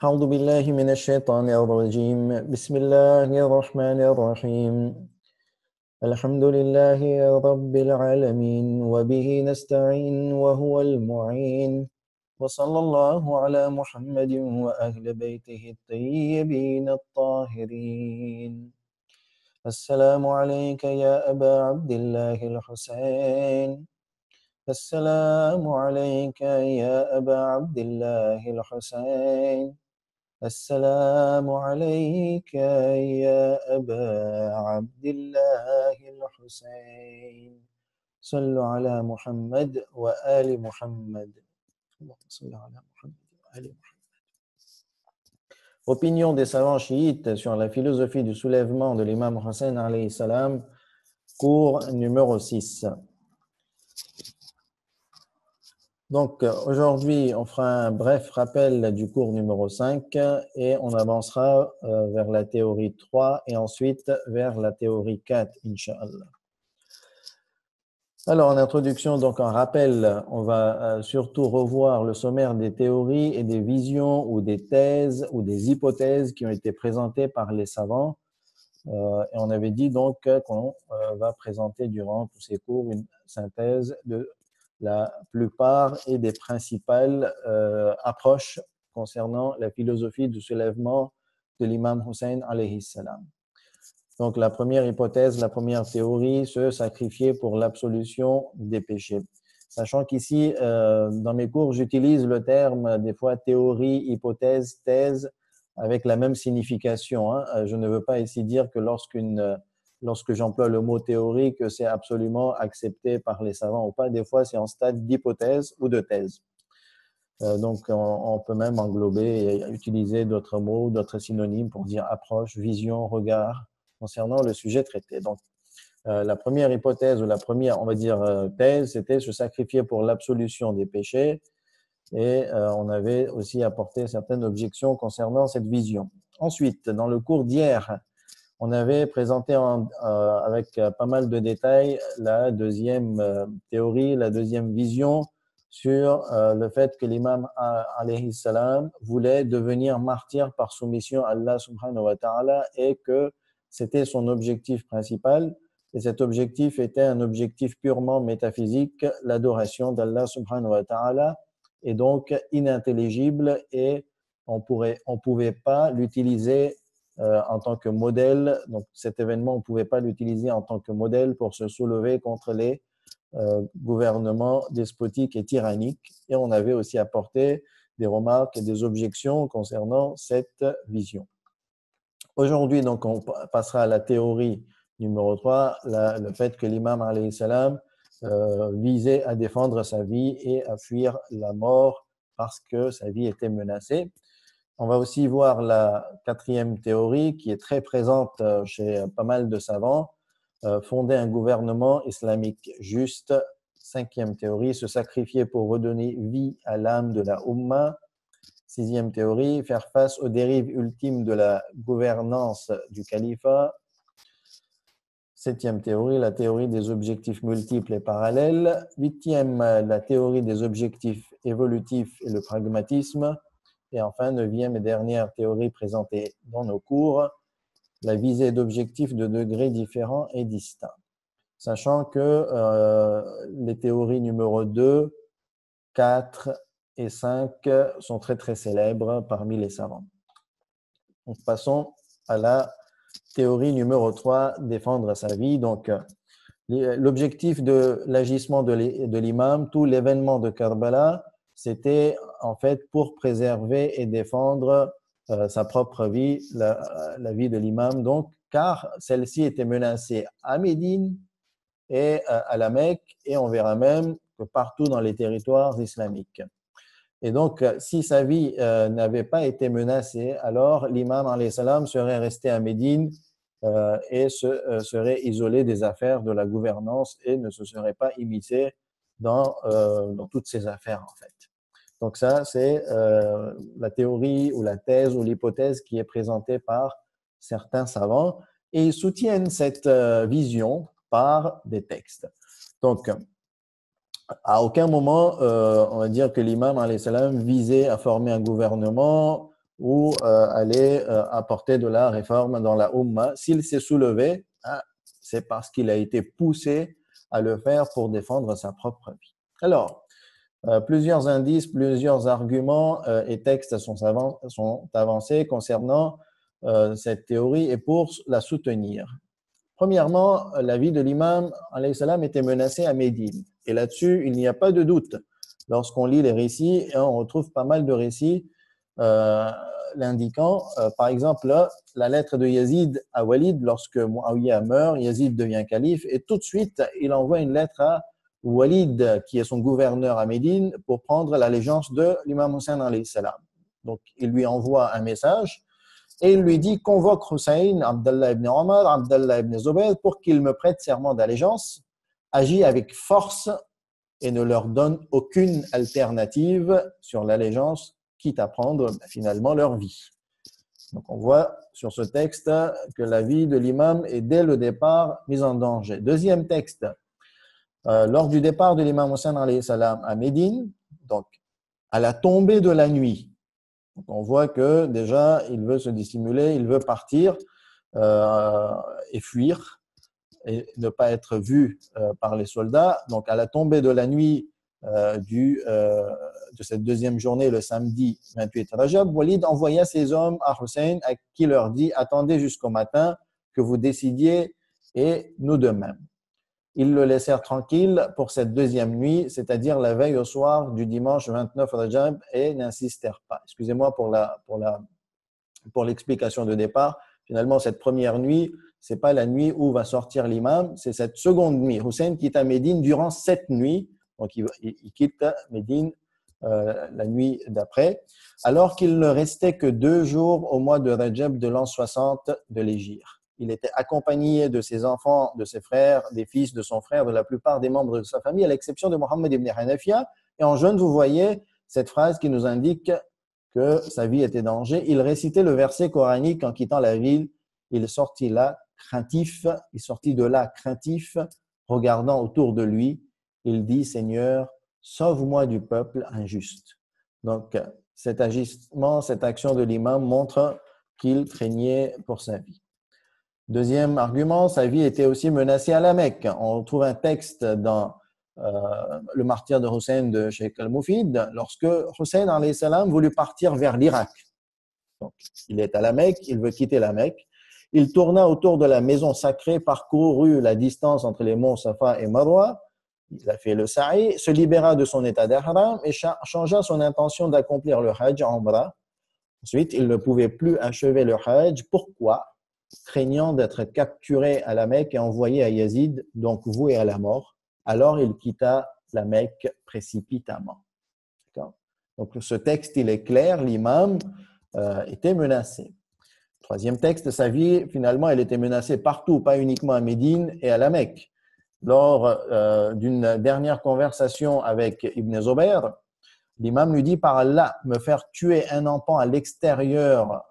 أعوذ بالله من الشيطان الرجيم بسم الله الرحمن الرحيم الحمد لله رب العالمين وبه نستعين وهو المعين وصلى الله على محمد وأهل بيته الطيبين الطاهرين السلام عليك يا أبا عبد الله الحسين السلام عليك يا أبا عبد الله الحسين السلام عليك يا أبا عبد الله الحسين صلوا على محمد وآل محمد اللهم صل على محمد وآل محمد. Opinion des savants chiites sur la philosophie du soulèvement de l'imam Hussein alayhi salam, cours numéro 6. Donc aujourd'hui, on fera un bref rappel du cours numéro 5 et on avancera vers la théorie 3 et ensuite vers la théorie 4, Inch'Allah. Alors en introduction, donc en rappel, on va surtout revoir le sommaire des théories et des visions ou des thèses ou des hypothèses qui ont été présentées par les savants. Et on avait dit donc qu'on va présenter durant tous ces cours une synthèse de la plupart et des principales approches concernant la philosophie du soulèvement de l'imam Hussein alayhi salam. Donc la première hypothèse, la première théorie, se sacrifier pour l'absolution des péchés. Sachant qu'ici, dans mes cours, j'utilise le terme des fois théorie, hypothèse, thèse, avec la même signification. Je ne veux pas ici dire que lorsque j'emploie le mot théorie, que c'est absolument accepté par les savants ou pas. Des fois, c'est en stade d'hypothèse ou de thèse. Donc, on peut même englober et utiliser d'autres mots, d'autres synonymes pour dire approche, vision, regard, concernant le sujet traité. Donc, la première hypothèse ou la première, on va dire, thèse, c'était se sacrifier pour l'absolution des péchés. Et on avait aussi apporté certaines objections concernant cette vision. Ensuite, dans le cours d'hier, on avait présenté avec pas mal de détails la deuxième théorie, la deuxième vision sur le fait que l'imam alayhi salam voulait devenir martyr par soumission à Allah subhanahu wa ta'ala et que c'était son objectif principal. Et cet objectif était un objectif purement métaphysique, l'adoration d'Allah subhanahu wa ta'ala, et donc inintelligible, et on pouvait pas l'utiliser en tant que modèle. Donc cet événement, on ne pouvait pas l'utiliser en tant que modèle pour se soulever contre les gouvernements despotiques et tyranniques. Et on avait aussi apporté des remarques et des objections concernant cette vision. Aujourd'hui, donc, on passera à la théorie numéro 3, le fait que l'imam alayhi salam visait à défendre sa vie et à fuir la mort parce que sa vie était menacée. On va aussi voir la quatrième théorie qui est très présente chez pas mal de savants, fonder un gouvernement islamique juste. Cinquième théorie, se sacrifier pour redonner vie à l'âme de la Ummah. Sixième théorie, faire face aux dérives ultimes de la gouvernance du califat. Septième théorie, la théorie des objectifs multiples et parallèles. Huitième, la théorie des objectifs évolutifs et le pragmatisme. Et enfin, neuvième et dernière théorie présentée dans nos cours, la visée d'objectifs de degrés différents et distincts. Sachant que les théories numéro 2, 4 et 5 sont très très célèbres parmi les savants. Donc, passons à la théorie numéro 3, défendre sa vie. Donc, l'objectif de l'agissement de l'imam, tout l'événement de Karbala, c'était en fait pour préserver et défendre sa propre vie, la vie de l'imam, donc, car celle-ci était menacée à Médine et à la Mecque, et on verra même que partout dans les territoires islamiques. Et donc, si sa vie n'avait pas été menacée, alors l'imam alayhi salam serait resté à Médine et serait isolé des affaires de la gouvernance et ne se serait pas immiscé dans toutes ces affaires, en fait. Donc ça, c'est la théorie ou la thèse ou l'hypothèse qui est présentée par certains savants, et ils soutiennent cette vision par des textes. Donc, à aucun moment, on va dire que l'imam alayhi salam visait à former un gouvernement ou aller apporter de la réforme dans la Ummah. S'il s'est soulevé, c'est parce qu'il a été poussé à le faire pour défendre sa propre vie. Alors, plusieurs indices, plusieurs arguments et textes sont avancés concernant cette théorie et pour la soutenir. Premièrement, la vie de l'imam alayhi salam était menacée à Médine. Et là-dessus, il n'y a pas de doute. Lorsqu'on lit les récits, on retrouve pas mal de récits l'indiquant. Par exemple, la lettre de Yazid à Walid, lorsque Muawiyah meurt, Yazid devient calife et tout de suite, il envoie une lettre à Walid, qui est son gouverneur à Médine, pour prendre l'allégeance de l'imam Hussein alayhi salam. Donc, il lui envoie un message et il lui dit, convoque Hussein, Abdallah ibn Omar, Abdallah ibn Zubayr pour qu'ils me prêtent serment d'allégeance, agis avec force et ne leur donne aucune alternative sur l'allégeance, quitte à prendre finalement leur vie. Donc on voit sur ce texte que la vie de l'imam est dès le départ mise en danger. Deuxième texte, lors du départ de l'imam Hussein alayhi salam à Médine, donc à la tombée de la nuit, donc on voit que déjà il veut se dissimuler, il veut partir et fuir et ne pas être vu par les soldats. Donc à la tombée de la nuit de cette deuxième journée, le samedi 28 Rajab, Walid envoya ses hommes à Hussein, à qui leur dit « Attendez jusqu'au matin que vous décidiez et nous de même ». Ils le laissèrent tranquille pour cette deuxième nuit, c'est-à-dire la veille au soir du dimanche 29 Rajab, et n'insistèrent pas. Excusez-moi pour l'explication de départ. Finalement, cette première nuit, c'est pas la nuit où va sortir l'imam, c'est cette seconde nuit. Hussein quitte Médine durant 7 nuits, donc il quitte Médine la nuit d'après, alors qu'il ne restait que 2 jours au mois de Rajab de l'an 60 de l'Hégire. Il était accompagné de ses enfants, de ses frères, des fils de son frère, de la plupart des membres de sa famille, à l'exception de Mohammed ibn Hanafiya. Et en jaune, vous voyez cette phrase qui nous indique que sa vie était en danger. Il récitait le verset coranique en quittant la ville. Il sortit là craintif, il sortit de là craintif, regardant autour de lui. Il dit, Seigneur, sauve-moi du peuple injuste. Donc, cet agissement, cette action de l'imam montre qu'il craignait pour sa vie. Deuxième argument, sa vie était aussi menacée à la Mecque. On trouve un texte dans le martyr de Hussein de Sheikh al-Mufid, lorsque Hussein alayhi salam voulut partir vers l'Irak. Donc, il est à la Mecque, il veut quitter la Mecque. Il tourna autour de la maison sacrée, parcourut la distance entre les monts Safa et Marwa. Il a fait le sa'i, se libéra de son état d'ihram et changea son intention d'accomplir le hajj en umrah. Ensuite, il ne pouvait plus achever le hajj. Pourquoi? Craignant d'être capturé à la Mecque et envoyé à Yazid, donc voué à la mort. Alors, il quitta la Mecque précipitamment. Donc, ce texte, il est clair, l'imam était menacé. Troisième texte, sa vie, finalement, elle était menacée partout, pas uniquement à Médine et à la Mecque. Lors d'une dernière conversation avec Ibn Zubayr, l'imam lui dit, par Allah, me faire tuer un enfant à l'extérieur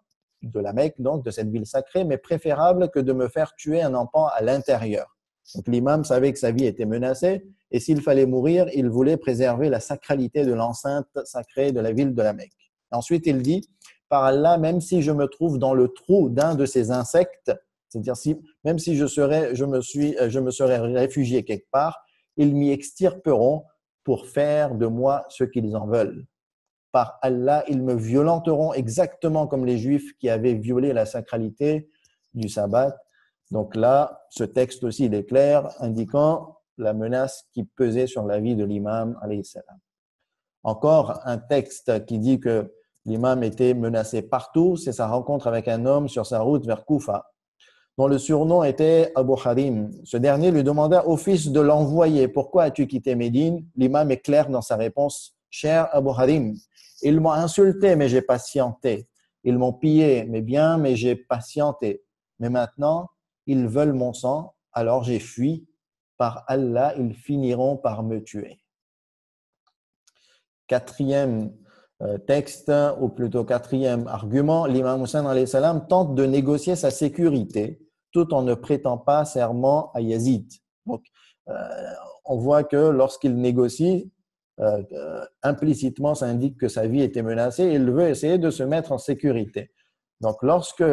de la Mecque, donc de cette ville sacrée, mais préférable que de me faire tuer un enfant à l'intérieur. Donc l'imam savait que sa vie était menacée et s'il fallait mourir, il voulait préserver la sacralité de l'enceinte sacrée de la ville de la Mecque. Ensuite, il dit, par Allah, même si je me trouve dans le trou d'un de ces insectes, c'est-à-dire même si je me serais réfugié quelque part, ils m'y extirperont pour faire de moi ce qu'ils en veulent. Par Allah, ils me violenteront exactement comme les Juifs qui avaient violé la sacralité du sabbat. Donc là, ce texte aussi, il est clair, indiquant la menace qui pesait sur la vie de l'imam, alayhi salam. Encore un texte qui dit que l'imam était menacé partout, c'est sa rencontre avec un homme sur sa route vers Koufa, dont le surnom était Abu Harim. Ce dernier lui demanda au fils de l'envoyer, pourquoi as-tu quitté Médine? L'imam est clair dans sa réponse, cher Abu Harim, ils m'ont insulté, mais j'ai patienté. Ils m'ont pillé mes biens, mais j'ai patienté. Mais maintenant, ils veulent mon sang, alors j'ai fui. Par Allah, ils finiront par me tuer. Quatrième texte, ou plutôt quatrième argument, l'imam Hussein alayhi salam tente de négocier sa sécurité tout en ne prêtant pas serment à Yazid. Donc, on voit que lorsqu'il négocie, implicitement, ça indique que sa vie était menacée. Il veut essayer de se mettre en sécurité. Donc, lorsque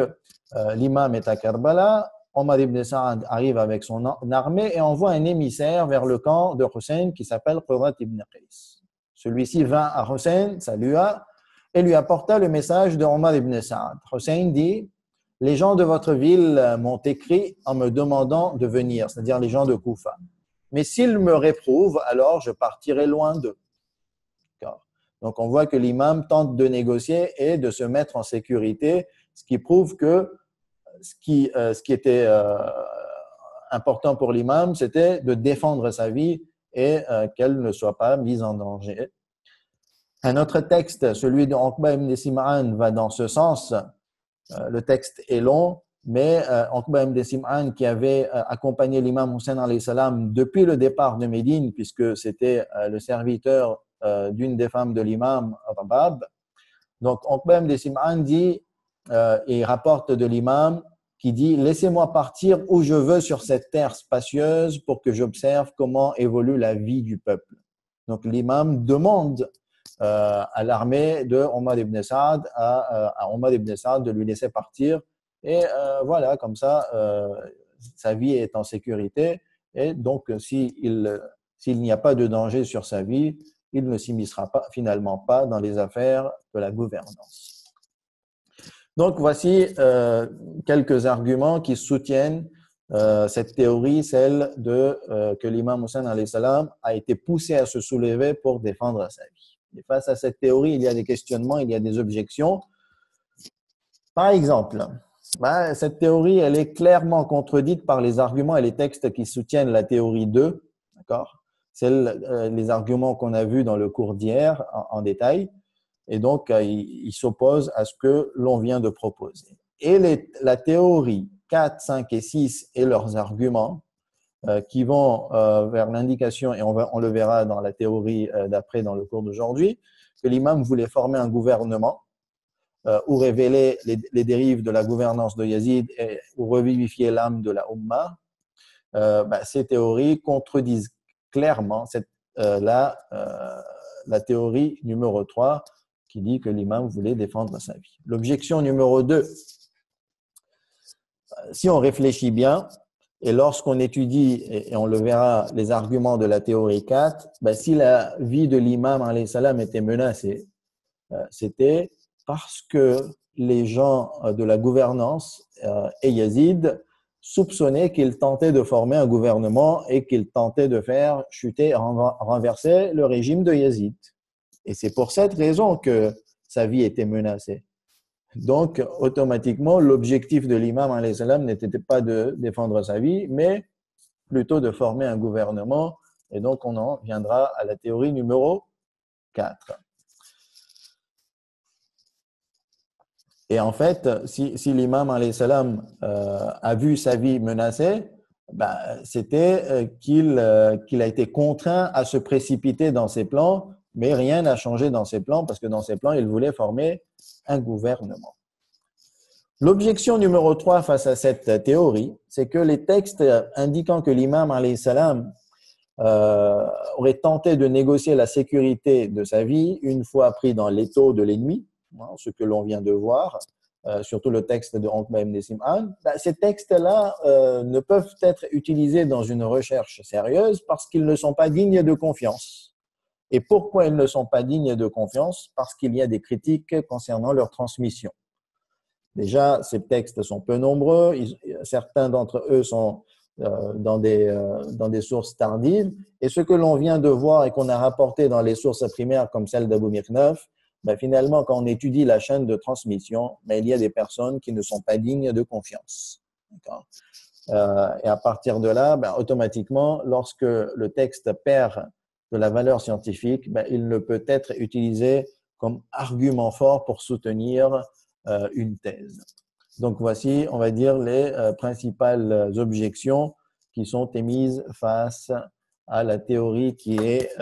l'imam est à Karbala, Omar ibn Saad arrive avec son armée et envoie un émissaire vers le camp de Hussein qui s'appelle Qurat ibn Qais. Celui-ci vint à Hussein, salua et lui apporta le message de Omar ibn Saad. Hussein dit: les gens de votre ville m'ont écrit en me demandant de venir, c'est-à-dire les gens de Koufa. Mais s'ils me réprouvent, alors je partirai loin d'eux. Donc on voit que l'imam tente de négocier et de se mettre en sécurité, ce qui prouve que ce qui était important pour l'imam, c'était de défendre sa vie et qu'elle ne soit pas mise en danger. Un autre texte, celui de Uqba ibn Sim'an, va dans ce sens. Le texte est long, mais Uqba ibn Sim'an, qui avait accompagné l'imam Hussein alayhi salam depuis le départ de Médine, puisque c'était le serviteur d'une des femmes de l'imam, Rabab. Donc, Uqba ibn Sim'an dit, et rapporte de l'imam, qui dit: laissez-moi partir où je veux sur cette terre spacieuse pour que j'observe comment évolue la vie du peuple. Donc, l'imam demande à l'armée de Omar ibn Saad, à Omar ibn Saad de lui laisser partir. Et voilà, comme ça, sa vie est en sécurité. Et donc, s'il n'y a pas de danger sur sa vie, il ne s'immiscera finalement pas dans les affaires de la gouvernance. Donc, voici quelques arguments qui soutiennent cette théorie, celle que l'imam Hussein alayhi salam a été poussé à se soulever pour défendre sa vie. Et face à cette théorie, il y a des questionnements, il y a des objections. Par exemple, cette théorie, elle est clairement contredite par les arguments et les textes qui soutiennent la théorie 2, d'accord? C'est les arguments qu'on a vus dans le cours d'hier en détail. Et donc, il s'oppose à ce que l'on vient de proposer. Et la théorie 4, 5 et 6 et leurs arguments qui vont vers l'indication, et on le verra dans la théorie d'après dans le cours d'aujourd'hui, que l'imam voulait former un gouvernement ou révéler les dérives de la gouvernance de Yazid ou revivifier l'âme de la Ummah. Ces théories contredisent clairement la théorie numéro 3 qui dit que l'imam voulait défendre sa vie. L'objection numéro 2, si on réfléchit bien, et lorsqu'on étudie, et on le verra, les arguments de la théorie 4, si la vie de l'imam alayhi salam était menacée, c'était parce que les gens de la gouvernance et Yazid soupçonnaient qu'il tentait de former un gouvernement et qu'il tentait de faire chuter, renverser le régime de Yazid. Et c'est pour cette raison que sa vie était menacée. Donc, automatiquement, l'objectif de l'imam alayhi salam n'était pas de défendre sa vie, mais plutôt de former un gouvernement. Et donc, on en viendra à la théorie numéro 4. Et en fait, si l'imam alayhi salam a vu sa vie menacée, c'était qu'il a été contraint à se précipiter dans ses plans, mais rien n'a changé dans ses plans, parce que dans ses plans, il voulait former un gouvernement. L'objection numéro 3 face à cette théorie, c'est que les textes indiquant que l'imam alayhi salam aurait tenté de négocier la sécurité de sa vie une fois pris dans l'étau de l'ennemi, ce que l'on vient de voir, surtout le texte de Uqba ibn Sim'an, ces textes-là ne peuvent être utilisés dans une recherche sérieuse parce qu'ils ne sont pas dignes de confiance. Et pourquoi ils ne sont pas dignes de confiance? Parce qu'il y a des critiques concernant leur transmission. Déjà, ces textes sont peu nombreux, certains d'entre eux sont dans des sources tardives, et ce que l'on vient de voir et qu'on a rapporté dans les sources primaires comme celle d'Abou Mikhnaf, finalement, quand on étudie la chaîne de transmission, il y a des personnes qui ne sont pas dignes de confiance. Et à partir de là, automatiquement, lorsque le texte perd de la valeur scientifique, il ne peut être utilisé comme argument fort pour soutenir une thèse. Donc, voici, on va dire, les principales objections qui sont émises face à la théorie qui est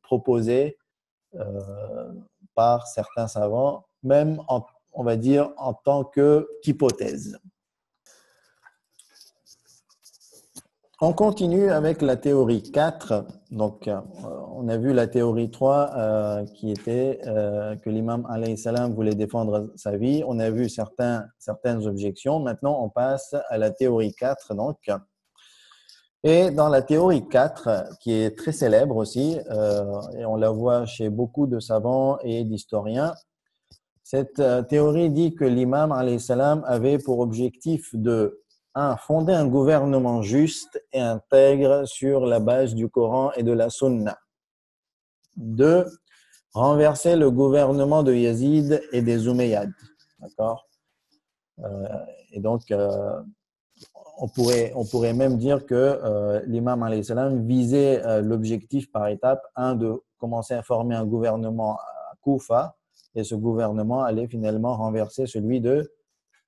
proposée par certains savants, même, on va dire, en tant qu'hypothèse. On continue avec la théorie 4. Donc, on a vu la théorie 3 qui était que l'imam alayhi salam voulait défendre sa vie. On a vu certaines objections. Maintenant, on passe à la théorie 4. Donc, et dans la théorie 4, qui est très célèbre aussi, et on la voit chez beaucoup de savants et d'historiens, cette théorie dit que l'imam alayhi salam avait pour objectif de fonder un gouvernement juste et intègre sur la base du Coran et de la Sunna. 2. Renverser le gouvernement de Yazid et des Umayyads. D'accord? Et donc, on pourrait même dire que l'imam alayhi salam visait l'objectif par étape, de commencer à former un gouvernement à Koufa, et ce gouvernement allait finalement renverser celui de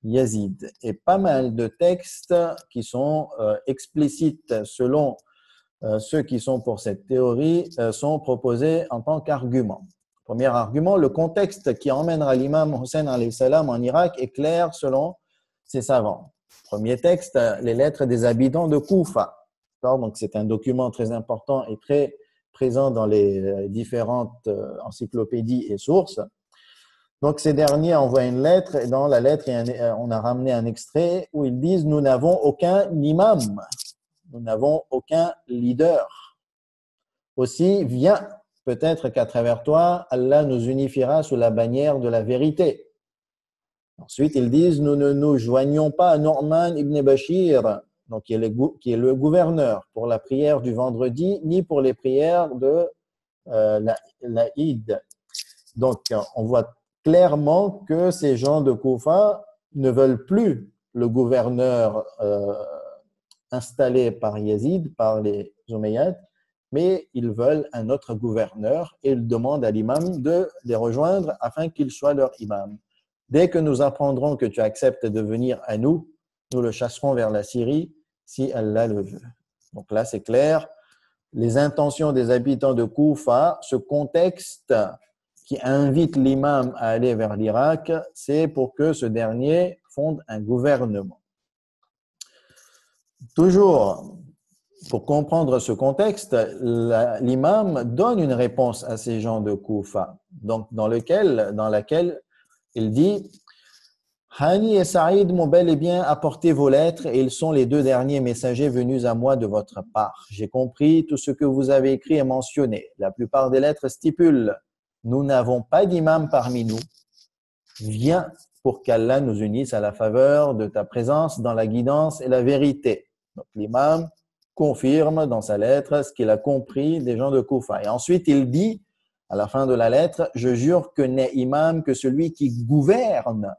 Yazid. Et pas mal de textes qui sont explicites selon ceux qui sont pour cette théorie sont proposés en tant qu'argument. Premier argument, le contexte qui emmènera l'imam Hussein alayhi salam en Irak est clair selon ces savants. Premier texte, les lettres des habitants de Koufa. Donc, c'est un document très important et très présent dans les différentes encyclopédies et sources. Donc, ces derniers envoient une lettre et dans la lettre, on a ramené un extrait où ils disent « Nous n'avons aucun imam, nous n'avons aucun leader. Aussi, viens, peut-être qu'à travers toi, Allah nous unifiera sous la bannière de la vérité. » Ensuite, ils disent « Nous ne nous joignons pas à Nu'man ibn Bashir, donc qui est le gouverneur, pour la prière du vendredi, ni pour les prières de la Eid. » Donc, on voit clairement que ces gens de Koufa ne veulent plus le gouverneur installé par Yazid, par les Umayyads, mais ils veulent un autre gouverneur et ils demandent à l'imam de les rejoindre afin qu'il soit leur imam. Dès que nous apprendrons que tu acceptes de venir à nous, nous le chasserons vers la Syrie si Allah le veut. Donc là, c'est clair. Les intentions des habitants de Koufa, ce contexte qui invite l'imam à aller vers l'Irak, c'est pour que ce dernier fonde un gouvernement. Toujours, pour comprendre ce contexte, l'imam donne une réponse à ces gens de Koufa, donc dans laquelle il dit « Hani et Saïd m'ont bel et bien apporté vos lettres et ils sont les deux derniers messagers venus à moi de votre part. J'ai compris tout ce que vous avez écrit et mentionné. La plupart des lettres stipulent « Nous n'avons pas d'imam parmi nous. Viens pour qu'Allah nous unisse à la faveur de ta présence dans la guidance et la vérité. » Donc l'imam confirme dans sa lettre ce qu'il a compris des gens de Koufa. Et ensuite, il dit, à la fin de la lettre, « Je jure que n'est imam que celui qui gouverne. »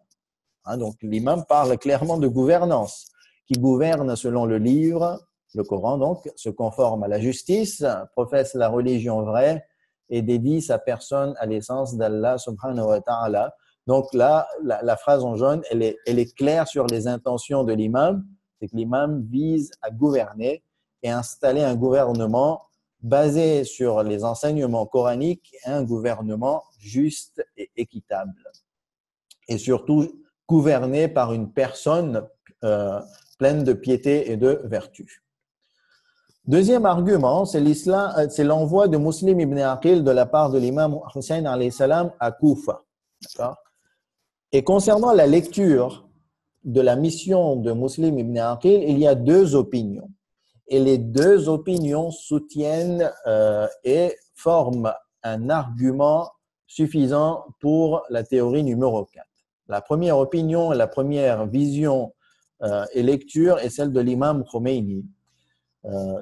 Donc l'imam parle clairement de gouvernance, qui gouverne selon le livre, le Coran donc, se conforme à la justice, professe la religion vraie et dédie sa personne à l'essence d'Allah subhanahu wa ta'ala. Donc là, la phrase en jaune, elle est claire sur les intentions de l'imam, c'est que l'imam vise à gouverner et installer un gouvernement basé sur les enseignements coraniques et un gouvernement juste et équitable. Et surtout, gouverné par une personne pleine de piété et de vertu. Deuxième argument, c'est l'envoi de Muslim ibn Aqil de la part de l'imam Hussein alayhi salam à Koufa. D'accord? Et concernant la lecture de la mission de Muslim ibn Aqil, il y a deux opinions. Et les deux opinions soutiennent et forment un argument suffisant pour la théorie numéro 4. La première opinion, la première vision et lecture est celle de l'imam Khomeini.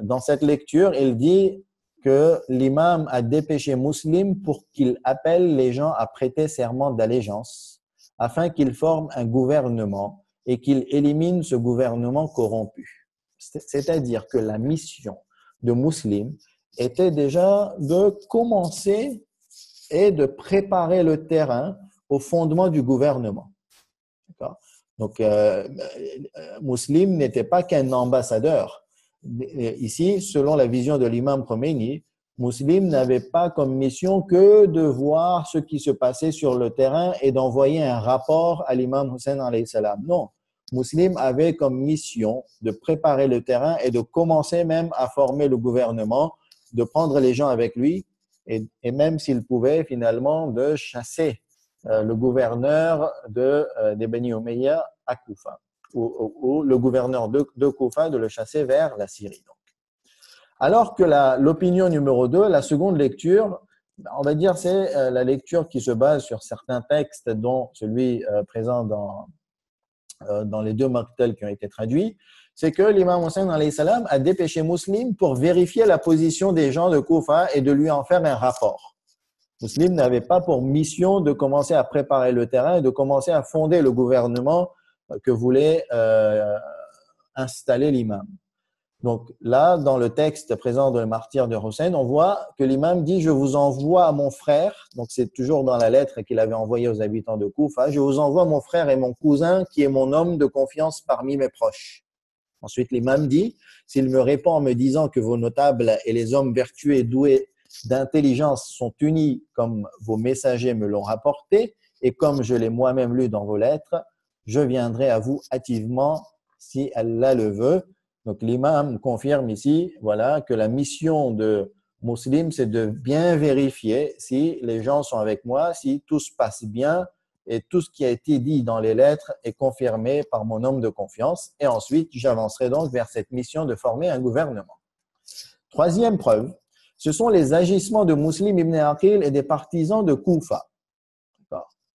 Dans cette lecture, il dit que l'imam a dépêché Muslim pour qu'il appelle les gens à prêter serment d'allégeance afin qu'il forme un gouvernement et qu'il élimine ce gouvernement corrompu. C'est-à-dire que la mission de Muslim était déjà de commencer et de préparer le terrain au fondement du gouvernement. Donc, Muslim n'était pas qu'un ambassadeur. Ici, selon la vision de l'imam Khomeini, Muslim n'avait pas comme mission que de voir ce qui se passait sur le terrain et d'envoyer un rapport à l'imam Hussein alayhi salam. Non, Muslim avait comme mission de préparer le terrain et de commencer même à former le gouvernement, de prendre les gens avec lui et même s'il pouvait finalement de chasser le gouverneur des Bani Umayya à Koufa, ou le gouverneur de Koufa de le chasser vers la Syrie. Donc. Alors que l'opinion numéro 2, la seconde lecture, on va dire c'est la lecture qui se base sur certains textes, dont celui présent dans les deux Maqtal qui ont été traduits, c'est que l'imam Hussein alayhi salam a dépêché Muslim pour vérifier la position des gens de Koufa et de lui en faire un rapport. Muslim n'avait pas pour mission de commencer à préparer le terrain et de commencer à fonder le gouvernement que voulait installer l'imam. Donc là, dans le texte présent dans le martyr de Hussein, on voit que l'imam dit « Je vous envoie à mon frère », donc c'est toujours dans la lettre qu'il avait envoyée aux habitants de Koufa, « Je vous envoie mon frère et mon cousin qui est mon homme de confiance parmi mes proches ». Ensuite, l'imam dit « S'il me répond en me disant que vos notables et les hommes vertueux et doués d'intelligence sont unis comme vos messagers me l'ont rapporté et comme je l'ai moi-même lu dans vos lettres, je viendrai à vous hâtivement si Allah le veut. » Donc l'imam confirme ici voilà, que la mission de Muslim, c'est de bien vérifier si les gens sont avec moi, si tout se passe bien et tout ce qui a été dit dans les lettres est confirmé par mon homme de confiance. Et ensuite, j'avancerai donc vers cette mission de former un gouvernement. Troisième preuve, ce sont les agissements de Muslim ibn Aqil et des partisans de Koufa.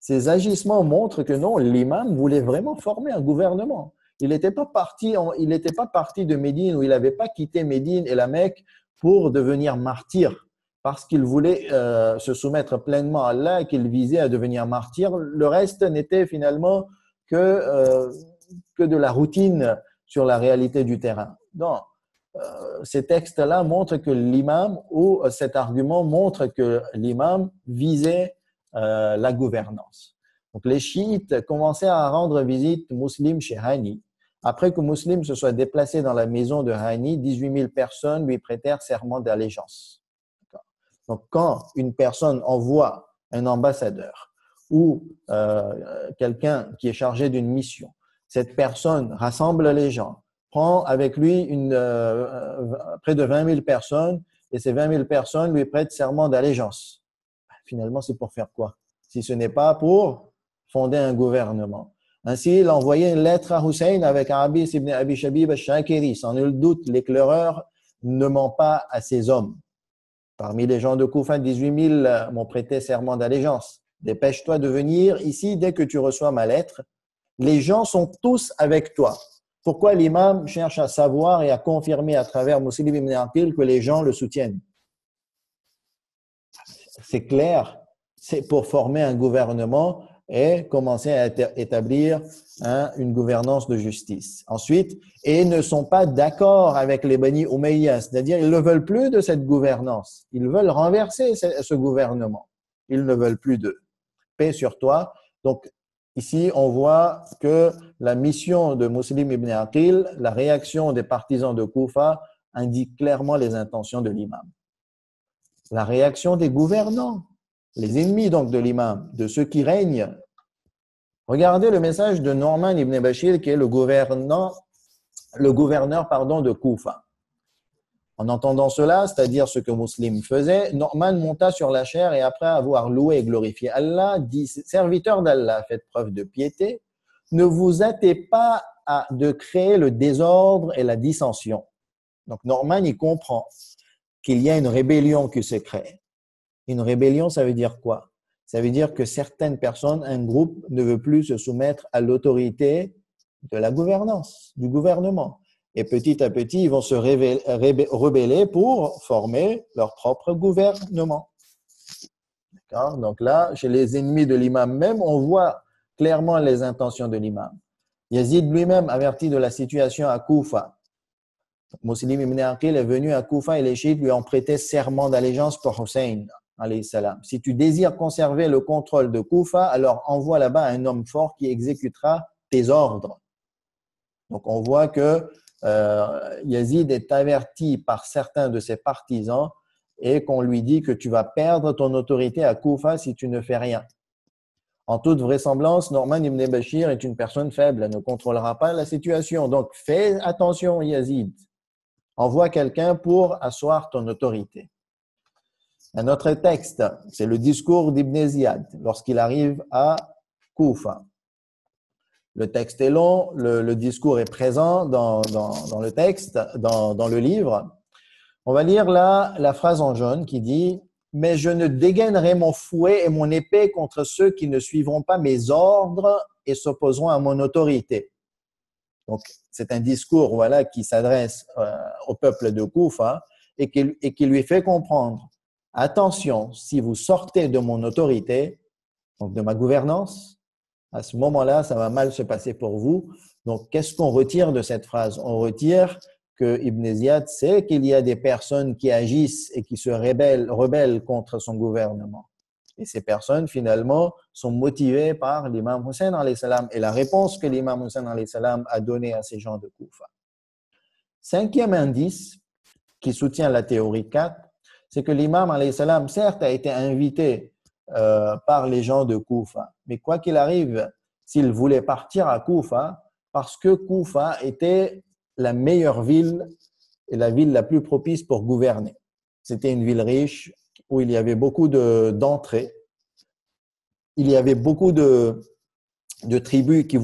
Ces agissements montrent que non, l'imam voulait vraiment former un gouvernement. Il n'était pas parti de Médine, ou il n'avait pas quitté Médine et la Mecque pour devenir martyr, parce qu'il voulait se soumettre pleinement à Allah et qu'il visait à devenir martyr. Le reste n'était finalement que de la routine sur la réalité du terrain. Donc, ces textes-là montrent que l'imam, ou cet argument montre que l'imam visait la gouvernance. Donc, les chiites commençaient à rendre visite Muslim chez Hani. Après que Muslim se soit déplacé dans la maison de Hani, 18 000 personnes lui prêtèrent serment d'allégeance. Donc, quand une personne envoie un ambassadeur ou quelqu'un qui est chargé d'une mission, cette personne rassemble les gens, prend avec lui près de 20 000 personnes et ces 20 000 personnes lui prêtent serment d'allégeance. Finalement, c'est pour faire quoi? Si ce n'est pas pour fonder un gouvernement. Ainsi, il a envoyé une lettre à Hussein avec Abis ibn Abi Shabib al-Shakiri. Sans nul doute, l'éclaireur ne ment pas à ses hommes. Parmi les gens de Koufa, 18 000 m'ont prêté serment d'allégeance. Dépêche-toi de venir ici dès que tu reçois ma lettre. Les gens sont tous avec toi. Pourquoi l'imam cherche à savoir et à confirmer à travers Muslim ibn Aqil que les gens le soutiennent? C'est clair, c'est pour former un gouvernement et commencer à établir une gouvernance de justice. Ensuite, et ne sont pas d'accord avec les Bani Umayya, c'est-à-dire ils ne veulent plus de cette gouvernance. Ils veulent renverser ce gouvernement. Ils ne veulent plus de paix sur toi. Donc, ici, on voit que la mission de Muslim ibn Aqil, la réaction des partisans de Koufa, indique clairement les intentions de l'imam. La réaction des gouvernants, les ennemis donc de l'imam, de ceux qui règnent. Regardez le message de Norman ibn Bashir, qui est le gouverneur de Koufa. En entendant cela, c'est-à-dire ce que Muslim faisait, Norman monta sur la chaire et après avoir loué et glorifié Allah, dit « Serviteur d'Allah, faites preuve de piété, ne vous hâtez pas de créer le désordre et la dissension. » Donc Norman, il comprend qu'il y a une rébellion qui se crée. Une rébellion, ça veut dire quoi? Ça veut dire que certaines personnes, un groupe, ne veut plus se soumettre à l'autorité de la gouvernance, du gouvernement. Et petit à petit, ils vont se rebeller pour former leur propre gouvernement. D'accord? Donc là, chez les ennemis de l'imam même, on voit clairement les intentions de l'imam. Yazid lui-même avertit de la situation à Koufa. Muslim ibn Aqil est venu à Koufa et les chiites lui ont prêté serment d'allégeance pour Hussein, alayhi salam. Si tu désires conserver le contrôle de Koufa, alors envoie là-bas un homme fort qui exécutera tes ordres. Donc on voit que Yazid est averti par certains de ses partisans et qu'on lui dit que tu vas perdre ton autorité à Koufa si tu ne fais rien. En toute vraisemblance, Norman ibn Bashir est une personne faible, elle ne contrôlera pas la situation. Donc, fais attention, Yazid. Envoie quelqu'un pour asseoir ton autorité. Un autre texte, c'est le discours d'Ibn Ziyad lorsqu'il arrive à Koufa. Le texte est long, le discours est présent dans le texte, dans le livre. On va lire là la phrase en jaune qui dit « Mais je ne dégainerai mon fouet et mon épée contre ceux qui ne suivront pas mes ordres et s'opposeront à mon autorité. » Donc, c'est un discours voilà, qui s'adresse au peuple de Koufa et qui lui fait comprendre « Attention, si vous sortez de mon autorité, donc de ma gouvernance, à ce moment-là, ça va mal se passer pour vous. » Donc, qu'est-ce qu'on retire de cette phrase? On retire que Ibn Ziyad sait qu'il y a des personnes qui agissent et qui se rebellent contre son gouvernement. Et ces personnes, finalement, sont motivées par l'imam Hussein alayhi salam et la réponse que l'imam Hussein alayhi salam a donnée à ces gens de Koufa. Cinquième indice qui soutient la théorie 4, c'est que l'imam alayhi salam, certes, a été invité par les gens de Koufa, mais quoi qu'il arrive, s'il voulait partir à Koufa, parce que Koufa était la meilleure ville et la ville la plus propice pour gouverner. C'était une ville riche où il y avait beaucoup d'entrées. Il y avait beaucoup de tribus qui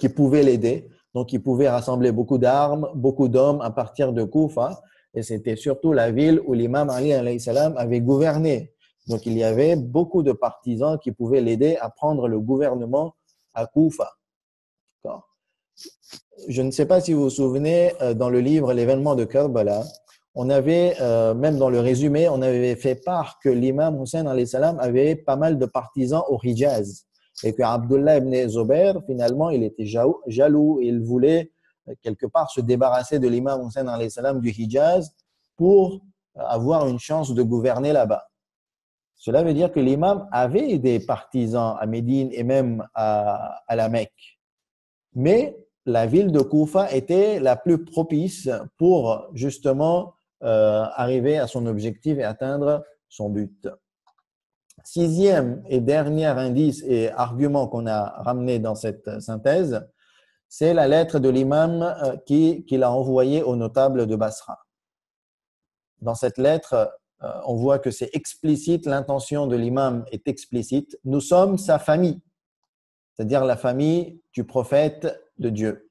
pouvaient l'aider. Donc, ils pouvaient rassembler beaucoup d'armes, beaucoup d'hommes à partir de Koufa. Et c'était surtout la ville où l'imam Ali alayhi salam avait gouverné. Donc, il y avait beaucoup de partisans qui pouvaient l'aider à prendre le gouvernement à Koufa. D'accord. Je ne sais pas si vous vous souvenez, dans le livre L'événement de Karbala, on avait, même dans le résumé, on avait fait part que l'imam Hussein alayhi salam avait pas mal de partisans au Hijaz et que Abdullah ibn Zubayr, finalement, il était jaloux et il voulait quelque part se débarrasser de l'imam Hussein alayhi salam du Hijaz pour avoir une chance de gouverner là-bas. Cela veut dire que l'imam avait des partisans à Médine et même à la Mecque. Mais la ville de Koufa était la plus propice pour justement arriver à son objectif et atteindre son but. Sixième et dernier indice et argument qu'on a ramené dans cette synthèse, c'est la lettre de l'imam qu'il a envoyée aux notables de Basra. Dans cette lettre, on voit que c'est explicite, l'intention de l'imam est explicite. Nous sommes sa famille, c'est-à-dire la famille du prophète de Dieu.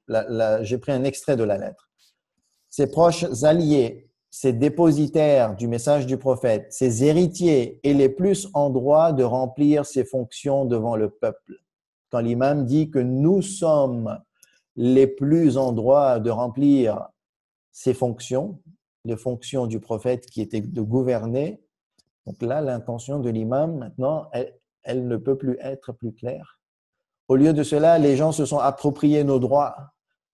J'ai pris un extrait de la lettre. Ses proches alliés, ses dépositaires du message du prophète, ses héritiers et les plus en droit de remplir ses fonctions devant le peuple. Quand l'imam dit que nous sommes les plus en droit de remplir ses fonctions, les fonctions du prophète qui étaient de gouverner, donc là, l'intention de l'imam, maintenant, elle ne peut plus être plus claire. Au lieu de cela, les gens se sont appropriés nos droits.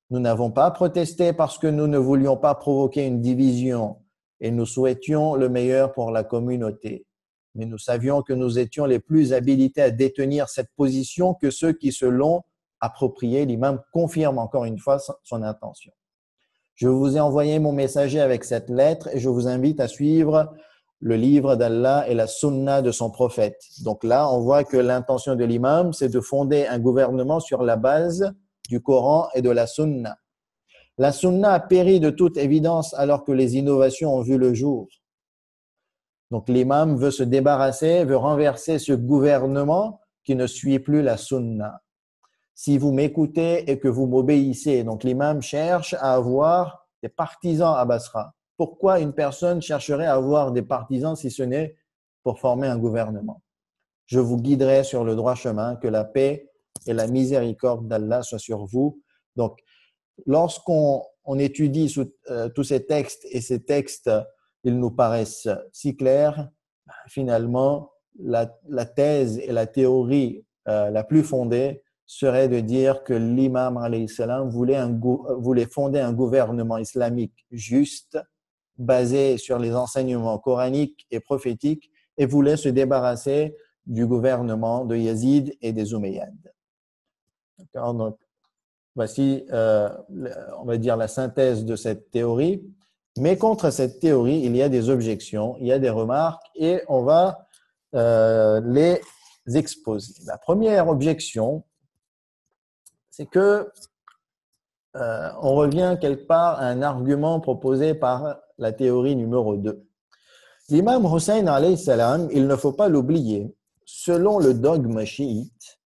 Nous n'avons pas protesté parce que nous ne voulions pas provoquer une division et nous souhaitions le meilleur pour la communauté. Mais nous savions que nous étions les plus habilités à détenir cette position que ceux qui se l'ont appropriée. L'imam confirme encore une fois son intention. Je vous ai envoyé mon messager avec cette lettre et je vous invite à suivre le livre d'Allah et la sunna de son prophète. Donc là, on voit que l'intention de l'imam, c'est de fonder un gouvernement sur la base du Coran et de la sunna. La sunna a péri de toute évidence alors que les innovations ont vu le jour. Donc l'imam veut se débarrasser, veut renverser ce gouvernement qui ne suit plus la sunna. Si vous m'écoutez et que vous m'obéissez, donc l'imam cherche à avoir des partisans à Basra. Pourquoi une personne chercherait à avoir des partisans si ce n'est pour former un gouvernement? Je vous guiderai sur le droit chemin, que la paix et la miséricorde d'Allah soient sur vous. Donc, lorsqu'on étudie tous ces textes et ces textes, ils nous paraissent si clairs, finalement, la thèse et la théorie la plus fondée serait de dire que l'imam alayhi salam voulait fonder un gouvernement islamique juste, basé sur les enseignements coraniques et prophétiques, et voulait se débarrasser du gouvernement de Yazid et des Omeyyades. D'accord? Donc, voici, on va dire, la synthèse de cette théorie. Mais contre cette théorie, il y a des objections, il y a des remarques, et on va les exposés. La première objection, c'est que on revient quelque part à un argument proposé par la théorie numéro 2. L'imam Hussein alayhi salam, il ne faut pas l'oublier, selon le dogme chiite,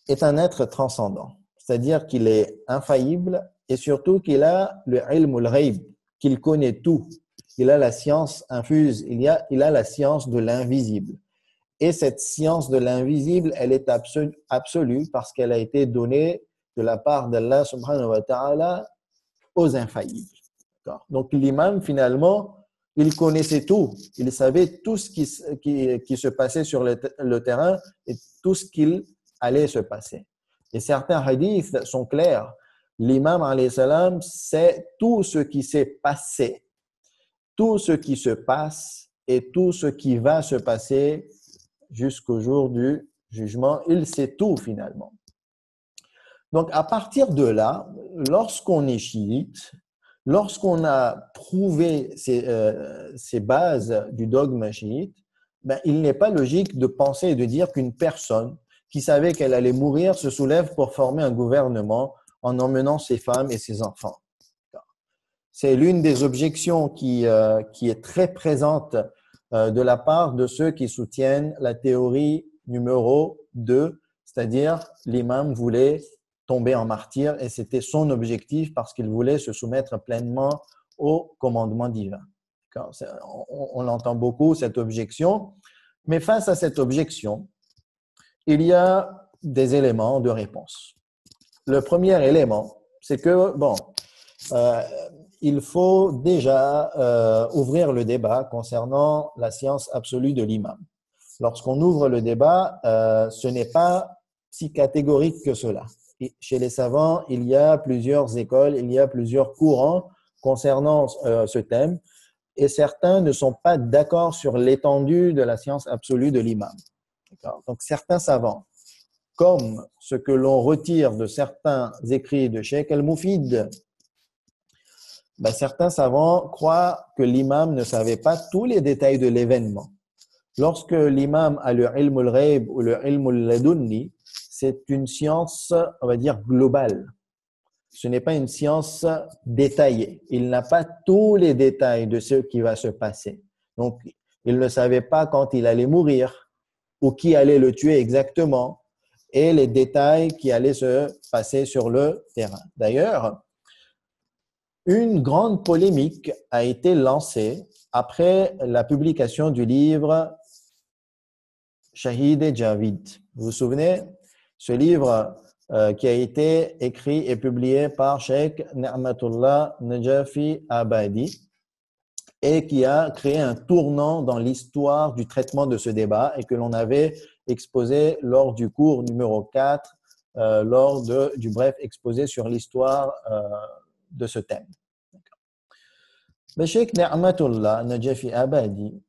est un être transcendant. C'est-à-dire qu'il est infaillible et surtout qu'il a le ilm al-ghayb, qu'il connaît tout. Il a la science infuse, il a la science de l'invisible. Et cette science de l'invisible, elle est absolue parce qu'elle a été donnée de la part d'Allah subhanahu wa ta'ala aux infaillibles. Donc l'imam, finalement, il connaissait tout. Il savait tout ce qui se passait sur le terrain et tout ce qu'il allait se passer. Et certains hadiths sont clairs. L'imam, alayhi salam, sait tout ce qui s'est passé, tout ce qui se passe et tout ce qui va se passer jusqu'au jour du jugement. Il sait tout finalement. Donc, à partir de là, lorsqu'on est chiite, lorsqu'on a prouvé ces bases du dogme chiite, ben, il n'est pas logique de penser et de dire qu'une personne qui savait qu'elle allait mourir se soulève pour former un gouvernement en emmenant ses femmes et ses enfants. C'est l'une des objections qui est très présente de la part de ceux qui soutiennent la théorie numéro 2, c'est-à-dire l'imam voulait tomber en martyr et c'était son objectif parce qu'il voulait se soumettre pleinement au commandement divin. On entend beaucoup cette objection, mais face à cette objection, il y a des éléments de réponse. Le premier élément, c'est que, il faut déjà ouvrir le débat concernant la science absolue de l'imam. Lorsqu'on ouvre le débat, ce n'est pas si catégorique que cela. Et chez les savants, il y a plusieurs écoles, il y a plusieurs courants concernant ce thème, et certains ne sont pas d'accord sur l'étendue de la science absolue de l'imam. Donc, certains savants, comme ce que l'on retire de certains écrits de Cheikh al-Moufid, certains savants croient que l'imam ne savait pas tous les détails de l'événement. Lorsque l'imam a le ilm al-ghayb ou le ilm al-ladunni, c'est une science, on va dire, globale. Ce n'est pas une science détaillée. Il n'a pas tous les détails de ce qui va se passer. Donc, il ne savait pas quand il allait mourir ou qui allait le tuer exactement et les détails qui allaient se passer sur le terrain. D'ailleurs, une grande polémique a été lancée après la publication du livre Shahid et Javid. Vous vous souvenez? Ce livre qui a été écrit et publié par Cheikh Ni'matullah Najafi Abadi et qui a créé un tournant dans l'histoire du traitement de ce débat et que l'on avait exposé lors du cours numéro 4, lors du bref exposé sur l'histoire de ce thème. Le Cheikh Ni'matullah Najafi Abadi,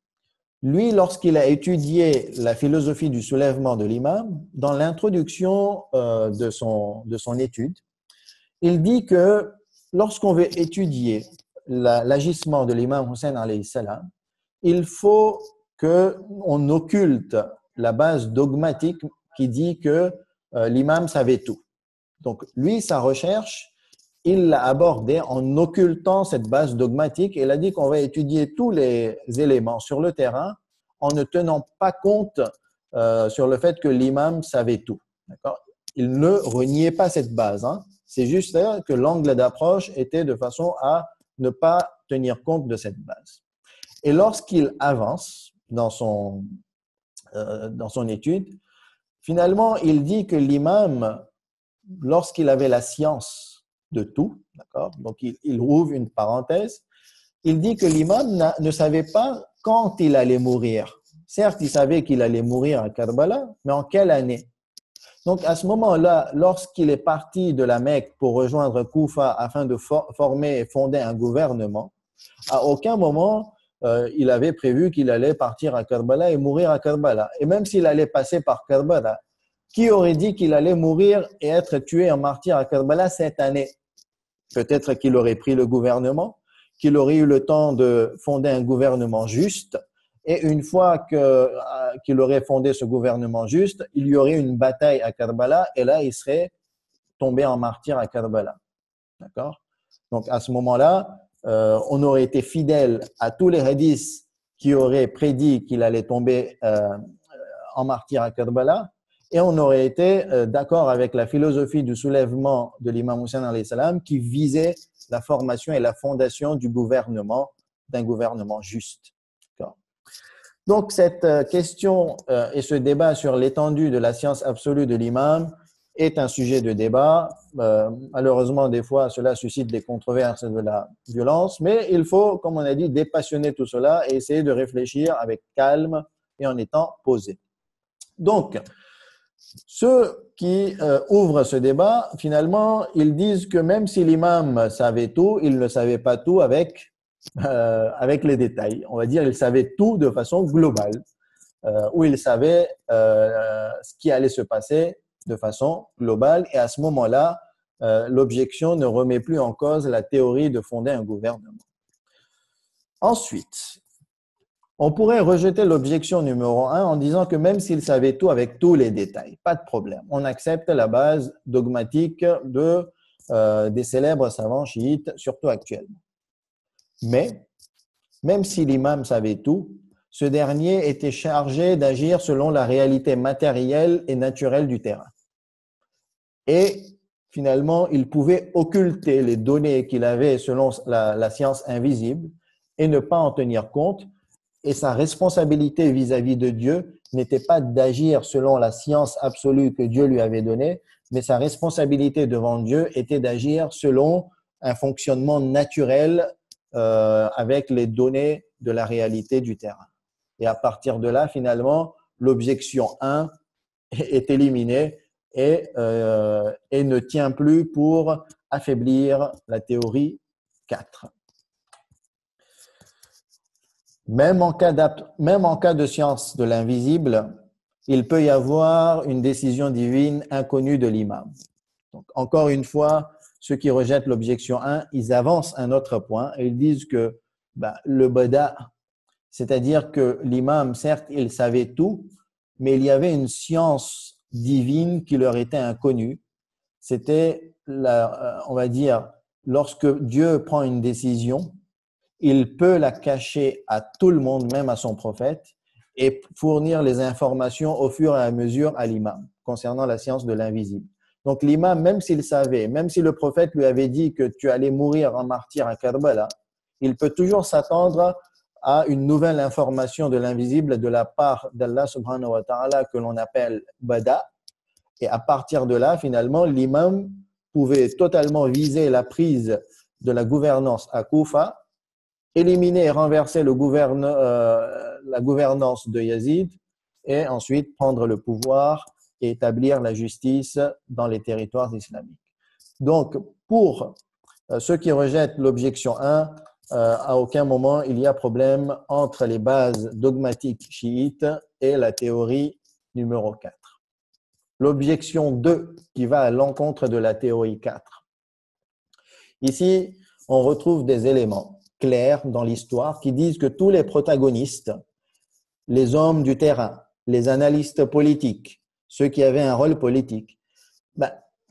lui, lorsqu'il a étudié la philosophie du soulèvement de l'imam, dans l'introduction de son étude, il dit que lorsqu'on veut étudier l'agissement de l'imam Hussein alayhi salam, il faut qu'on occulte la base dogmatique qui dit que l'imam savait tout. Donc, lui, sa recherche, il l'a abordée en occultant cette base dogmatique et il a dit qu'on va étudier tous les éléments sur le terrain en ne tenant pas compte sur le fait que l'imam savait tout. D'accord? Il ne reniait pas cette base. Hein. C'est juste que l'angle d'approche était de façon à ne pas tenir compte de cette base. Et lorsqu'il avance dans son étude, finalement, il dit que l'imam, lorsqu'il avait la science de tout, d'accord? Donc, il ouvre une parenthèse. Il dit que l'imam ne savait pas quand il allait mourir. Certes, il savait qu'il allait mourir à Karbala, mais en quelle année? Donc, à ce moment-là, lorsqu'il est parti de la Mecque pour rejoindre Koufa afin de former et fonder un gouvernement, à aucun moment, il avait prévu qu'il allait partir à Karbala et mourir à Karbala. Et même s'il allait passer par Karbala, qui aurait dit qu'il allait mourir et être tué en martyr à Karbala cette année? Peut-être qu'il aurait pris le gouvernement, qu'il aurait eu le temps de fonder un gouvernement juste Et une fois qu'il aurait fondé ce gouvernement juste, il y aurait une bataille à Karbala et là, il serait tombé en martyr à Karbala. D'accord? Donc, à ce moment-là, on aurait été fidèle à tous les hadiths qui auraient prédit qu'il allait tomber en martyr à Karbala et on aurait été d'accord avec la philosophie du soulèvement de l'imam Hussein alayhi salam qui visait la formation et la fondation du gouvernement, d'un gouvernement juste. D'accord? Donc, cette question et ce débat sur l'étendue de la science absolue de l'imam est un sujet de débat. Malheureusement, des fois, cela suscite des controverses et de la violence, mais il faut, comme on a dit, dépassionner tout cela et essayer de réfléchir avec calme et en étant posé. Donc, ceux qui ouvrent ce débat, finalement, ils disent que même si l'imam savait tout, il ne savait pas tout avec les détails. On va dire il savait tout de façon globale, où il savait ce qui allait se passer de façon globale. Et à ce moment-là, l'objection ne remet plus en cause la théorie de fonder un gouvernement. Ensuite, on pourrait rejeter l'objection numéro 1 en disant que même s'il savait tout avec tous les détails, pas de problème. On accepte la base dogmatique des célèbres savants chiites, surtout actuellement. Mais, même si l'imam savait tout, ce dernier était chargé d'agir selon la réalité matérielle et naturelle du terrain. Et finalement, il pouvait occulter les données qu'il avait selon la science invisible et ne pas en tenir compte. Et sa responsabilité vis-à-vis de Dieu n'était pas d'agir selon la science absolue que Dieu lui avait donnée, mais sa responsabilité devant Dieu était d'agir selon un fonctionnement naturel avec les données de la réalité du terrain. Et à partir de là, finalement, l'objection 1 est éliminée et ne tient plus pour affaiblir la théorie 4. Même en cas de science de l'invisible, il peut y avoir une décision divine inconnue de l'imam. Donc, encore une fois, ceux qui rejettent l'objection 1, ils avancent un autre point et ils disent que le bada, c'est-à-dire que l'imam, certes, il savait tout, mais il y avait une science divine qui leur était inconnue. C'était, on va dire, lorsque Dieu prend une décision, il peut la cacher à tout le monde, même à son prophète, et fournir les informations au fur et à mesure à l'imam concernant la science de l'invisible. Donc l'imam, même s'il savait, même si le prophète lui avait dit que tu allais mourir en martyr à Karbala, il peut toujours s'attendre à une nouvelle information de l'invisible de la part d'Allah subhanahu wa ta'ala que l'on appelle Bada. Et à partir de là, finalement, l'imam pouvait totalement viser la prise de la gouvernance à Koufa, éliminer et renverser la gouvernance de Yazid et ensuite prendre le pouvoir et établir la justice dans les territoires islamiques. Donc, pour ceux qui rejettent l'objection 1, à aucun moment il y a problème entre les bases dogmatiques chiites et la théorie numéro 4. L'objection 2 qui va à l'encontre de la théorie 4. Ici, on retrouve des éléments clairs dans l'histoire qui disent que tous les protagonistes, les hommes du terrain, les analystes politiques, ceux qui avaient un rôle politique,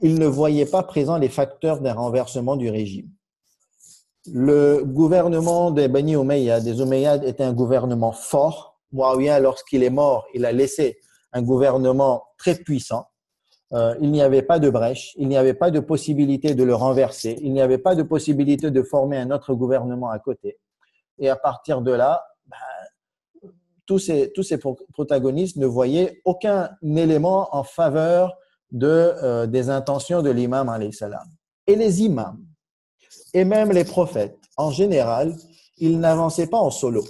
ils ne voyaient pas présents les facteurs d'un renversement du régime. Le gouvernement des Bani Umayya, des Umayyads, était un gouvernement fort. Muawiyah, lorsqu'il est mort, il a laissé un gouvernement très puissant. Il n'y avait pas de brèche, il n'y avait pas de possibilité de le renverser, il n'y avait pas de possibilité de former un autre gouvernement à côté. Et à partir de là, tous ces protagonistes ne voyaient aucun élément en faveur des intentions de l'imam alayhi salam. Et les imams, et même les prophètes, en général, ils n'avançaient pas en solo.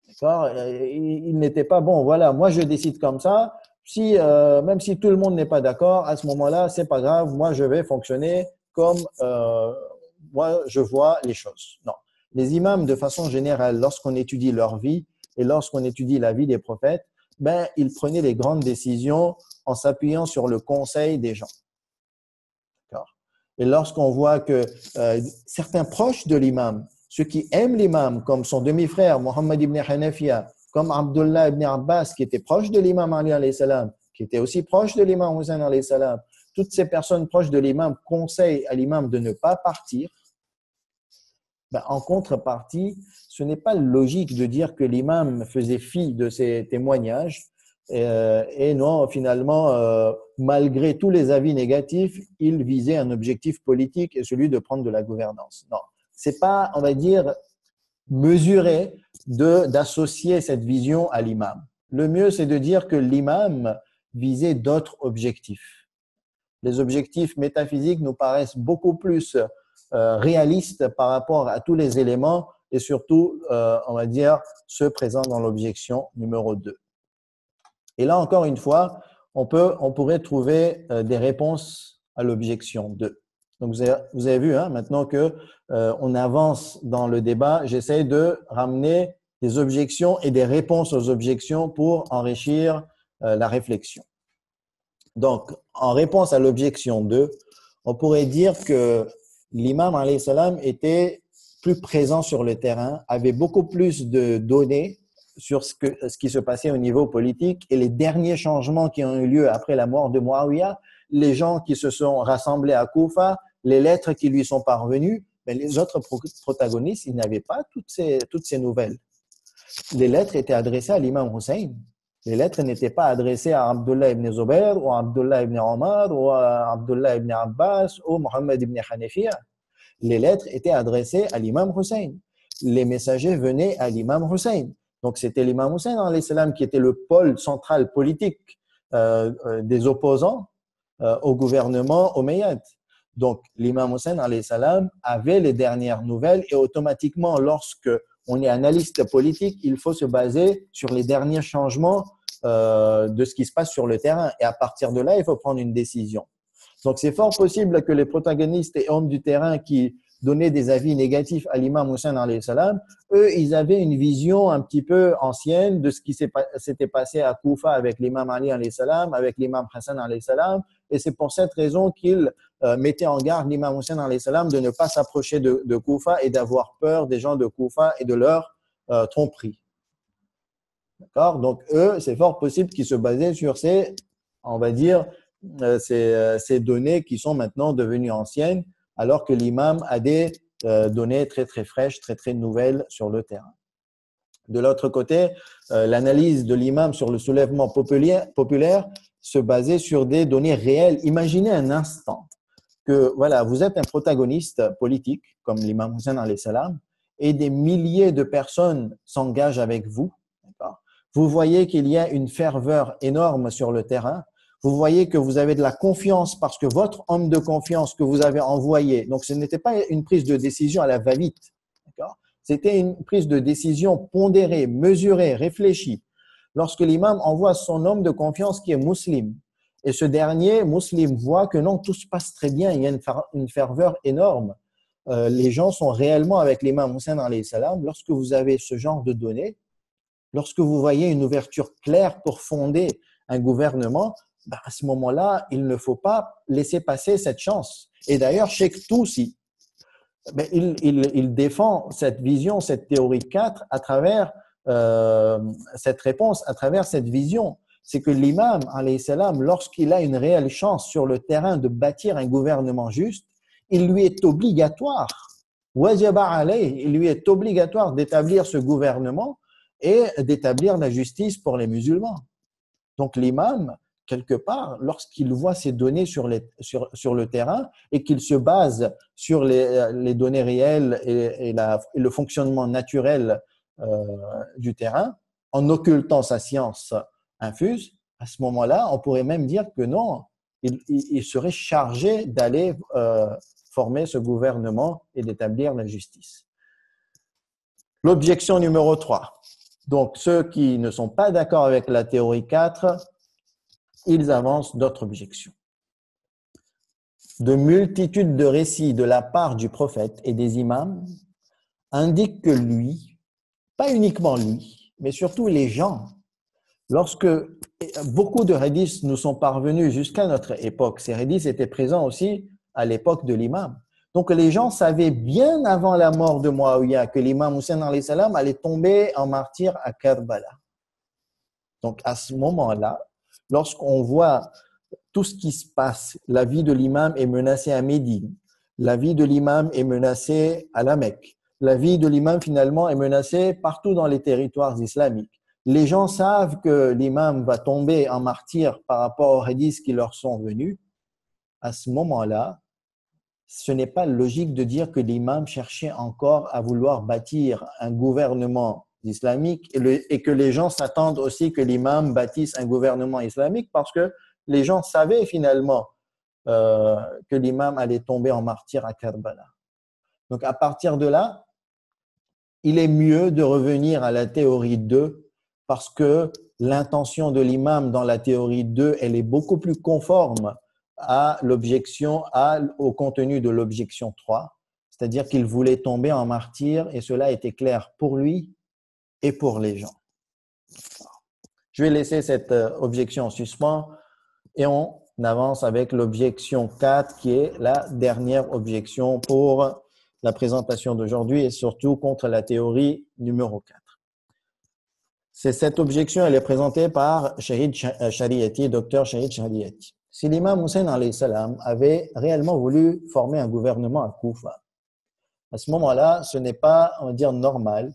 D'accord ? Ils n'étaient pas, bon, voilà, moi je décide comme ça, même si tout le monde n'est pas d'accord, à ce moment-là, c'est pas grave, moi je vais fonctionner comme moi je vois les choses. Non. Les imams, de façon générale, lorsqu'on étudie leur vie et lorsqu'on étudie la vie des prophètes, ils prenaient les grandes décisions en s'appuyant sur le conseil des gens. D'accord ? Et lorsqu'on voit que certains proches de l'imam ceux qui aiment l'imam, comme son demi-frère Mohammed ibn Hanafiya, comme Abdullah ibn Abbas, qui était proche de l'imam Ali alayhi salam, qui était aussi proche de l'imam Hussein alayhi salam, toutes ces personnes proches de l'imam conseillent à l'imam de ne pas partir. Ben, en contrepartie, ce n'est pas logique de dire que l'imam faisait fi de ces témoignages et non, finalement, malgré tous les avis négatifs, il visait un objectif politique et celui de prendre de la gouvernance. Non, c'est pas, on va dire, mesuré d'associer cette vision à l'imam. Le mieux, c'est de dire que l'imam visait d'autres objectifs. Les objectifs métaphysiques nous paraissent beaucoup plus réalistes par rapport à tous les éléments et surtout, on va dire, ceux présents dans l'objection numéro 2. Et là, encore une fois, on pourrait trouver des réponses à l'objection 2. Donc, vous avez vu, hein, maintenant que on avance dans le débat, j'essaie de ramener des objections et des réponses aux objections pour enrichir la réflexion. Donc, en réponse à l'objection 2, on pourrait dire que l'imam alayhi salam était plus présent sur le terrain, avait beaucoup plus de données sur ce qui se passait au niveau politique et les derniers changements qui ont eu lieu après la mort de Muawiyah, les gens qui se sont rassemblés à Koufa, les lettres qui lui sont parvenues, mais les autres protagonistes, ils n'avaient pas toutes ces nouvelles. Les lettres étaient adressées à l'imam Hussein. Les lettres n'étaient pas adressées à Abdullah ibn Zubayr ou à Abdullah ibn Omar ou à Abdullah ibn Abbas ou Mohammed ibn Hanafiya. Les lettres étaient adressées à l'imam Hussein. Les messagers venaient à l'imam Hussein. Donc, c'était l'imam Hussein alayhi salam qui était le pôle central politique des opposants au gouvernement omeyyade. Donc, l'imam Hussein alayhi salam avait les dernières nouvelles et automatiquement, lorsque on est analyste politique, il faut se baser sur les derniers changements de ce qui se passe sur le terrain. Et à partir de là, il faut prendre une décision. Donc, c'est fort possible que les protagonistes et hommes du terrain qui donnaient des avis négatifs à l'imam Hussein alayhi salam, eux, ils avaient une vision un petit peu ancienne de ce qui s'était passé à Koufa avec l'imam Ali alayhi salam, avec l'imam Hassan alayhi salam. Et c'est pour cette raison qu'ils mettaient en garde l'imam Hussein alayhi salam de ne pas s'approcher de Koufa et d'avoir peur des gens de Koufa et de leur tromperie. D'accord? Donc, eux, c'est fort possible qu'ils se basaient sur ces, on va dire, ces données qui sont maintenant devenues anciennes, alors que l'imam a des données très, très fraîches, très, très nouvelles sur le terrain. De l'autre côté, l'analyse de l'imam sur le soulèvement populaire se basait sur des données réelles. Imaginez un instant que voilà, vous êtes un protagoniste politique, comme l'imam Hussein alayhi salam, et des milliers de personnes s'engagent avec vous. Vous voyez qu'il y a une ferveur énorme sur le terrain. Vous voyez que vous avez de la confiance parce que votre homme de confiance que vous avez envoyé, donc ce n'était pas une prise de décision à la va-vite, d'accord? C'était une prise de décision pondérée, mesurée, réfléchie. Lorsque l'imam envoie son homme de confiance qui est musulman, et ce dernier, musulman, voit que non, tout se passe très bien, il y a une ferveur énorme. Les gens sont réellement avec l'imam Hussein alayhi salam. Lorsque vous avez ce genre de données, lorsque vous voyez une ouverture claire pour fonder un gouvernement, ben à ce moment-là, il ne faut pas laisser passer cette chance. Et d'ailleurs, Cheikh Toussi, ben il défend cette vision, cette théorie 4 à travers cette réponse, à travers cette vision. C'est que l'imam, alayhi salam, lorsqu'il a une réelle chance sur le terrain de bâtir un gouvernement juste, il lui est obligatoire, wajaba alayh, il lui est obligatoire d'établir ce gouvernement et d'établir la justice pour les musulmans. Donc l'imam, quelque part, lorsqu'il voit ces données sur le terrain et qu'il se base sur les données réelles et le fonctionnement naturel du terrain, en occultant sa science infuse, à ce moment-là, on pourrait même dire que non, il serait chargé d'aller former ce gouvernement et d'établir la justice. L'objection numéro 3. Donc, ceux qui ne sont pas d'accord avec la théorie 4, ils avancent d'autres objections. De multitudes de récits de la part du prophète et des imams indiquent que lui, pas uniquement lui, mais surtout les gens, lorsque beaucoup de hadiths nous sont parvenus jusqu'à notre époque, ces hadiths étaient présents aussi à l'époque de l'imam. Donc, les gens savaient bien avant la mort de Muawiyah que l'imam Hussein alayhi salam allait tomber en martyr à Karbala. Donc, à ce moment-là, lorsqu'on voit tout ce qui se passe, la vie de l'imam est menacée à Médine, la vie de l'imam est menacée à la Mecque, la vie de l'imam finalement est menacée partout dans les territoires islamiques. Les gens savent que l'imam va tomber en martyr par rapport aux hadiths qui leur sont venus. À ce moment-là, ce n'est pas logique de dire que l'imam cherchait encore à vouloir bâtir un gouvernement islamique et que les gens s'attendent aussi que l'imam bâtisse un gouvernement islamique parce que les gens savaient finalement que l'imam allait tomber en martyr à Karbala. Donc à partir de là, il est mieux de revenir à la théorie 2 parce que l'intention de l'imam dans la théorie 2, elle est beaucoup plus conforme à l'objection, au contenu de l'objection 3, c'est-à-dire qu'il voulait tomber en martyr et cela était clair pour lui et pour les gens. Je vais laisser cette objection en suspens et on avance avec l'objection 4 qui est la dernière objection pour la présentation d'aujourd'hui et surtout contre la théorie numéro 4. C'est cette objection, elle est présentée par Shahid Shariati, docteur Shahid Shariati. Si l'imam Hussein alayhi salam avait réellement voulu former un gouvernement à Koufa, à ce moment-là, ce n'est pas, on va dire, normal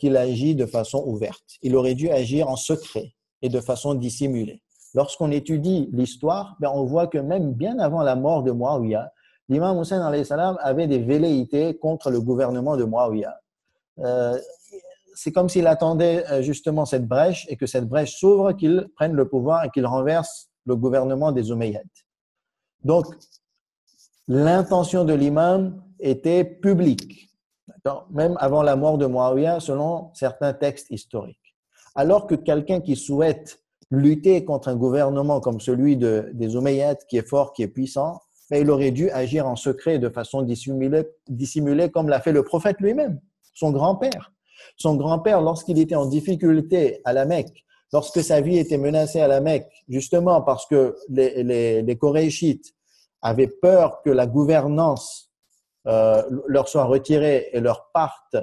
qu'il agit de façon ouverte. Il aurait dû agir en secret et de façon dissimulée. Lorsqu'on étudie l'histoire, on voit que même bien avant la mort de Muawiyah, l'imam Hussein alayhi salam avait des velléités contre le gouvernement de Muawiyah. C'est comme s'il attendait justement cette brèche et que cette brèche s'ouvre, qu'il prenne le pouvoir et qu'il renverse le gouvernement des Omeyyades. Donc, l'intention de l'imam était publique, même avant la mort de Muawiyah, selon certains textes historiques. Alors que quelqu'un qui souhaite lutter contre un gouvernement comme celui des Omeyyades, qui est fort, qui est puissant, il aurait dû agir en secret de façon dissimulée comme l'a fait le prophète lui-même, son grand-père. Son grand-père, lorsqu'il était en difficulté à la Mecque, lorsque sa vie était menacée à la Mecque, justement parce que les Koraïchites avaient peur que la gouvernance leur soit retirée et leur parte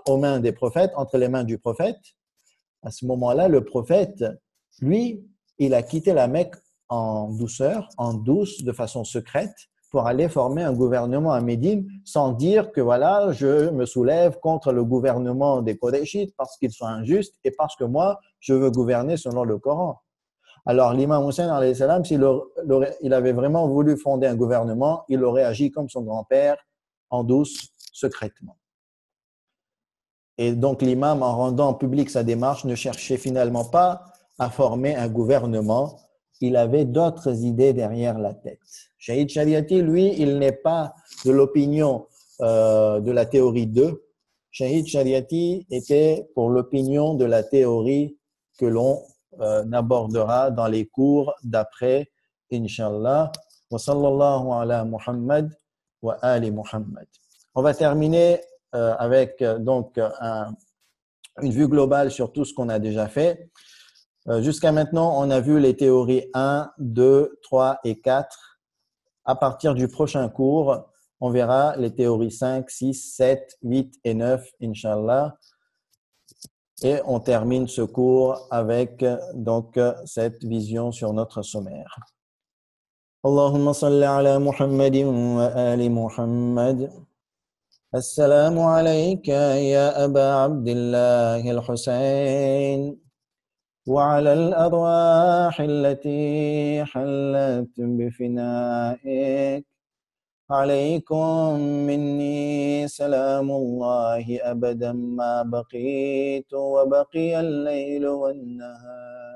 aux mains des prophètes, entre les mains du prophète, à ce moment-là, le prophète, lui, il a quitté la Mecque en douceur, en douce, de façon secrète, pour aller former un gouvernement à Médine sans dire que voilà, je me soulève contre le gouvernement des Qurayshites parce qu'ils sont injustes et parce que moi, je veux gouverner selon le Coran. Alors, l'imam Hussein, alayhi salam, s'il avait vraiment voulu fonder un gouvernement, il aurait agi comme son grand-père, en douce, secrètement. Et donc, l'imam, en rendant public sa démarche, ne cherchait finalement pas à former un gouvernement. Il avait d'autres idées derrière la tête. Shahid Shariati, lui, il n'est pas de l'opinion de la théorie 2. Shahid Shariati était pour l'opinion de la théorie que l'on abordera dans les cours d'après, Inch'Allah. Wa sallallahu ala Muhammad wa ali Muhammad. On va terminer avec donc une vue globale sur tout ce qu'on a déjà fait. Jusqu'à maintenant, on a vu les théories 1, 2, 3 et 4. À partir du prochain cours, on verra les théories 5, 6, 7, 8 et 9, Inch'Allah. Et on termine ce cours avec donc cette vision sur notre sommaire. Allahumma salli ala Muhammadin wa ali Muhammad. Assalamu alayka ya Aba Abdillah al-Husayn. وعلى الأرواح التي حلت بفنائك عليكم مني سلام الله أبدا ما بقيت وبقي الليل والنهار